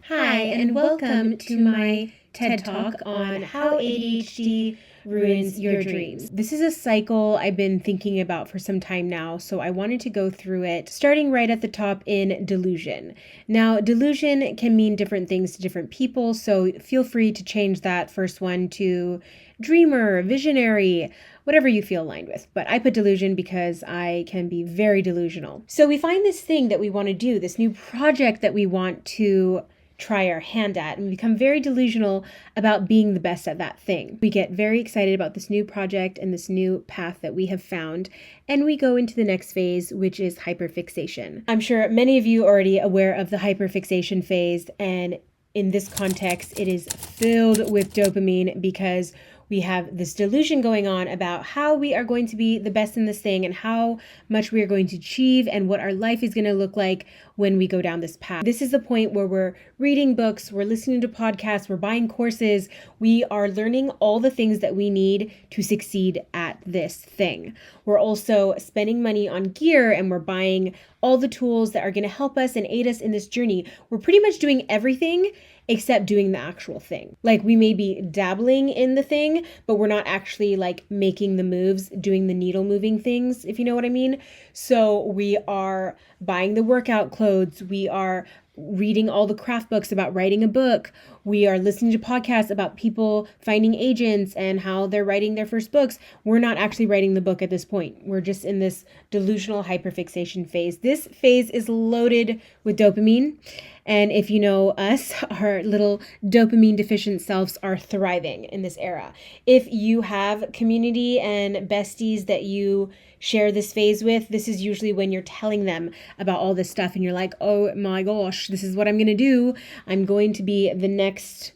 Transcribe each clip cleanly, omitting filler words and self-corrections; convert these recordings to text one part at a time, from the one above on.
Hi, and welcome to my TED Talk on how ADHD ruins your dreams. This is a cycle I've been thinking about for some time now, so I wanted to go through it, starting right at the top in delusion. Now, delusion can mean different things to different people, so feel free to change that first one to dreamer, visionary, whatever you feel aligned with. But I put delusion because I can be very delusional. So we find this thing that we want to do, this new project that we want to try our hand at, and we become very delusional about being the best at that thing. We get very excited about this new project and this new path that we have found, and we go into the next phase, which is hyperfixation. I'm sure many of you are already aware of the hyperfixation phase, and in this context, it is filled with dopamine because we have this delusion going on about how we are going to be the best in this thing and how much we are going to achieve and what our life is going to look like when we go down this path. This is the point where we're reading books, we're listening to podcasts, we're buying courses, we are learning all the things that we need to succeed at this thing. We're also spending money on gear and we're buying all the tools that are going to help us and aid us in this journey. We're pretty much doing everything except doing the actual thing. Like, we may be dabbling in the thing, but we're not actually like making the moves, doing the needle moving things, if you know what I mean. So we are buying the workout clothes, we are reading all the craft books about writing a book, we are listening to podcasts about people finding agents and how they're writing their first books. We're not actually writing the book at this point. We're just in this delusional hyperfixation phase. This phase is loaded with dopamine. And if you know us, our little dopamine deficient selves are thriving in this era. If you have community and besties that you share this phase with, this is usually when you're telling them about all this stuff and you're like, oh my gosh, this is what I'm going to do. I'm going to be the next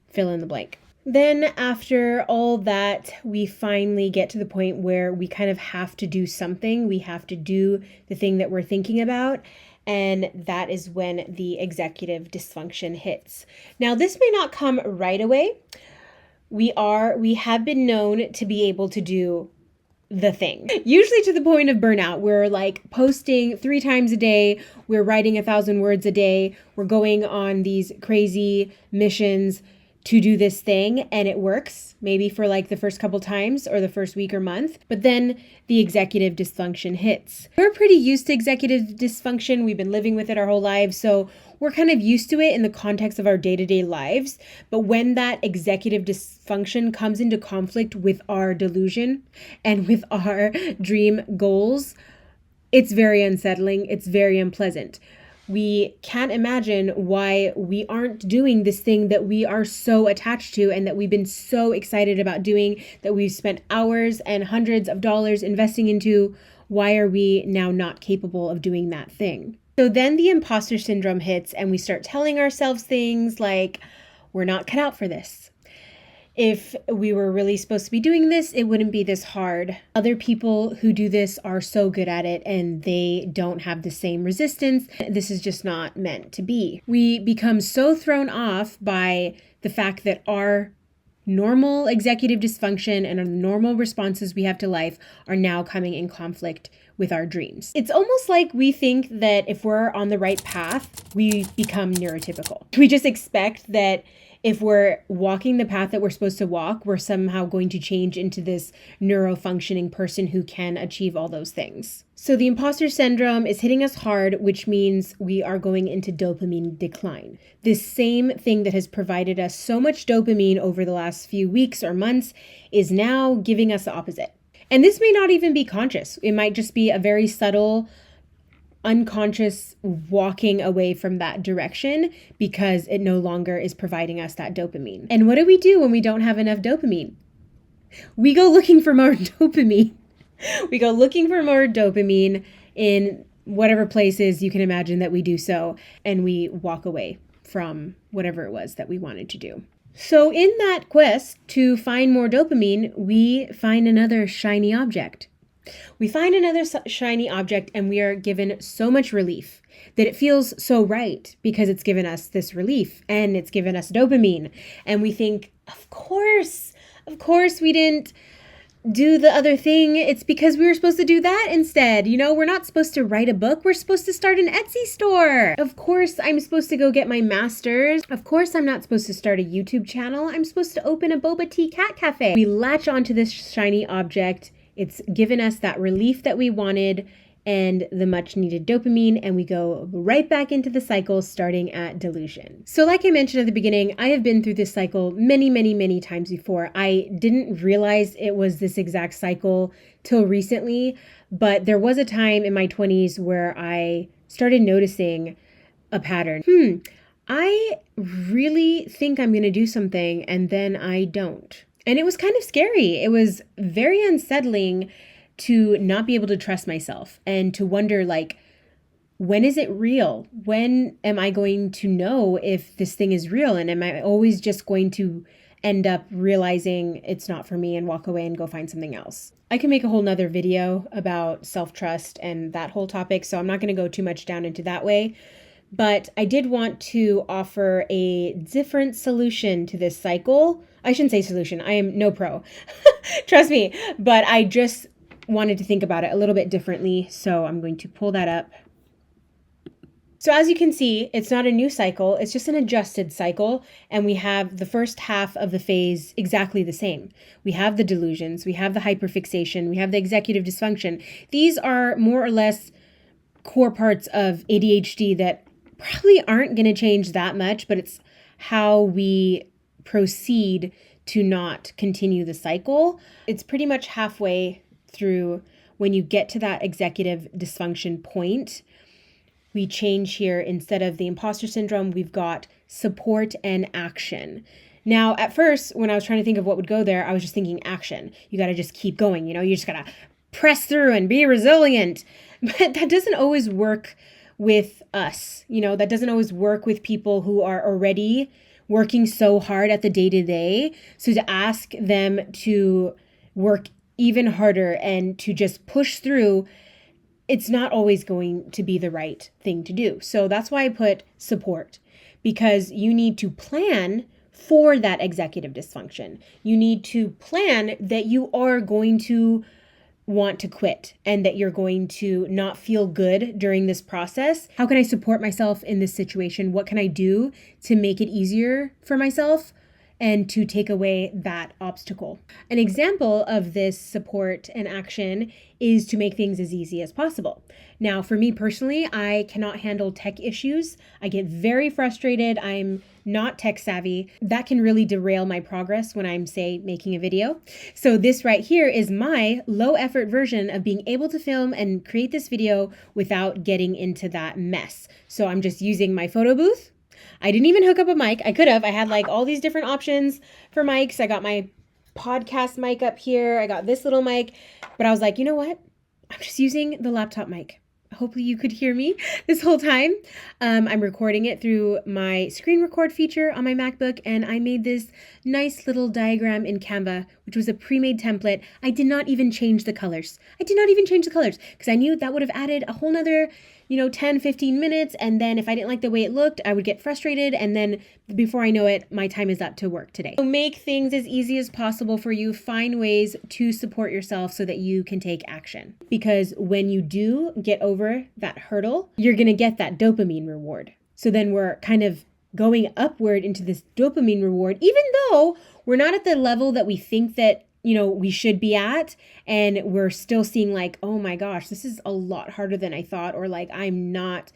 fill in the blank. Then after all that, we finally get to the point where we kind of have to do something. We have to do the thing that we're thinking about. And that is when the executive dysfunction hits. Now, this may not come right away. We have been known to be able to do the thing, usually to the point of burnout. We're like posting 3 times a day. We're writing 1,000 words a day. We're going on these crazy missions to do this thing, and it works maybe for like the first couple times or the first week or month, but then the executive dysfunction hits. We're pretty used to executive dysfunction. We've been living with it our whole lives, so we're kind of used to it in the context of our day-to-day lives. But when that executive dysfunction comes into conflict with our delusion and with our dream goals, it's very unsettling. It's very unpleasant. We can't imagine why we aren't doing this thing that we are so attached to and that we've been so excited about doing, that we've spent hours and hundreds of dollars investing into. Why are we now not capable of doing that thing? So then the imposter syndrome hits and we start telling ourselves things like, we're not cut out for this. If we were really supposed to be doing this, it wouldn't be this hard. Other people who do this are so good at it and they don't have the same resistance. This is just not meant to be. We become so thrown off by the fact that our normal executive dysfunction and our normal responses we have to life are now coming in conflict with our dreams. It's almost like we think that if we're on the right path, we become neurotypical. We just expect that if we're walking the path that we're supposed to walk, we're somehow going to change into this neurofunctioning person who can achieve all those things. So the imposter syndrome is hitting us hard, which means we are going into dopamine decline. This same thing that has provided us so much dopamine over the last few weeks or months is now giving us the opposite. And this may not even be conscious. It might just be a very subtle, unconscious walking away from that direction because it no longer is providing us that dopamine. And what do we do when we don't have enough dopamine? We go looking for more dopamine. We go looking for more dopamine in whatever places you can imagine that we do so, and we walk away from whatever it was that we wanted to do. So in that quest to find more dopamine, we find another shiny object. We find another shiny object and we are given so much relief that it feels so right because it's given us this relief and it's given us dopamine. And we think, of course we didn't do the other thing, it's because we were supposed to do that instead. You know, we're not supposed to write a book. We're supposed to start an Etsy store. Of course, I'm supposed to go get my master's. Of course, I'm not supposed to start a YouTube channel. I'm supposed to open a boba tea cat cafe. We latch onto this shiny object. It's given us that relief that we wanted and the much needed dopamine, and we go right back into the cycle starting at delusion. So like I mentioned at the beginning, I have been through this cycle many, many, many times before. I didn't realize it was this exact cycle till recently, but there was a time in my 20s where I started noticing a pattern. I really think I'm going to do something and then I don't. And it was kind of scary. It was very unsettling to not be able to trust myself and to wonder, like, when is it real? When am I going to know if this thing is real? And am I always just going to end up realizing it's not for me and walk away and go find something else? I can make a whole nother video about self-trust and that whole topic, so I'm not going to go too much down into that way. But I did want to offer a different solution to this cycle. I shouldn't say solution. I am no pro. Trust me. But I just wanted to think about it a little bit differently. So I'm going to pull that up. So as you can see, it's not a new cycle. It's just an adjusted cycle. And we have the first half of the phase exactly the same. We have the delusions. We have the hyperfixation. We have the executive dysfunction. These are more or less core parts of ADHD that probably aren't going to change that much, but it's how we proceed to not continue the cycle. It's pretty much halfway through when you get to that executive dysfunction point. We change here. Instead of the imposter syndrome, we've got support and action. Now, at first, when I was trying to think of what would go there, I was just thinking action. You got to just keep going. You know, you just got to press through and be resilient. But that doesn't always work with us. You know, that doesn't always work with people who are already working so hard at the day-to-day. So to ask them to work even harder and to just push through, it's not always going to be the right thing to do. So that's why I put support, because you need to plan for that executive dysfunction. You need to plan that you are going to want to quit and that you're going to not feel good during this process. How can I support myself in this situation? What can I do to make it easier for myself and to take away that obstacle? An example of this support and action is to make things as easy as possible. Now, for me personally, I cannot handle tech issues. I get very frustrated. I'm not tech savvy. That can really derail my progress when I'm, say, making a video. So this right here is my low effort version of being able to film and create this video without getting into that mess. So I'm just using my photo booth. I didn't even hook up a mic. I could have. I had like all these different options for mics. I got my podcast mic up here. I got this little mic, but I was like, you know what? I'm just using the laptop mic. Hopefully you could hear me this whole time. I'm recording it through my screen record feature on my MacBook, and I made this nice little diagram in Canva, which was a pre-made template. I did not even change the colors. Because I knew that would have added a whole nother 10, 15 minutes. And then if I didn't like the way it looked, I would get frustrated. And then before I know it, my time is up to work today. So make things as easy as possible for you. Find ways to support yourself so that you can take action. Because when you do get over that hurdle, you're going to get that dopamine reward. So then we're kind of going upward into this dopamine reward, even though we're not at the level that we think that we should be at, and we're still seeing like, oh my gosh, this is a lot harder than I thought, or like, I'm not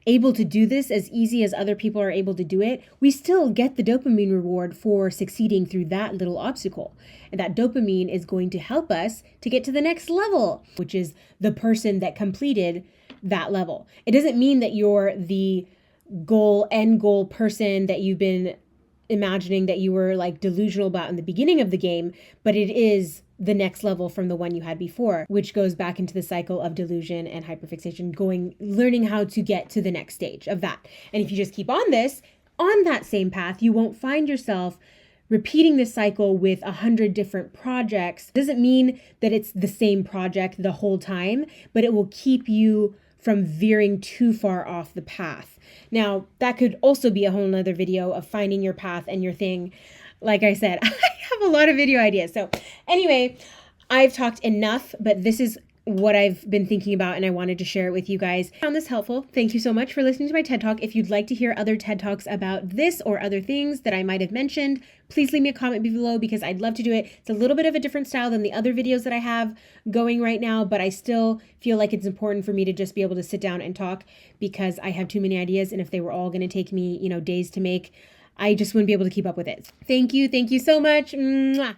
able to do this as easy as other people are able to do it. We still get the dopamine reward for succeeding through that little obstacle. And that dopamine is going to help us to get to the next level, which is the person that completed that level. It doesn't mean that you're the end goal person that you've been imagining that you were like delusional about in the beginning of the game, but it is the next level from the one you had before, which goes back into the cycle of delusion and hyperfixation, learning how to get to the next stage of that. And if you just keep on that same path, you won't find yourself repeating this cycle with 100 different projects. Doesn't mean that it's the same project the whole time, but it will keep you from veering too far off the path. Now, that could also be a whole nother video of finding your path and your thing. Like I said, I have a lot of video ideas. So anyway, I've talked enough, but this is what I've been thinking about and I wanted to share it with you guys. I found this helpful. Thank you so much for listening to my TED Talk. If you'd like to hear other TED Talks about this or other things that I might have mentioned, please leave me a comment below because I'd love to do it. It's a little bit of a different style than the other videos that I have going right now, but I still feel like it's important for me to just be able to sit down and talk because I have too many ideas, and if they were all going to take me, days to make, I just wouldn't be able to keep up with it. Thank you so much. Mwah.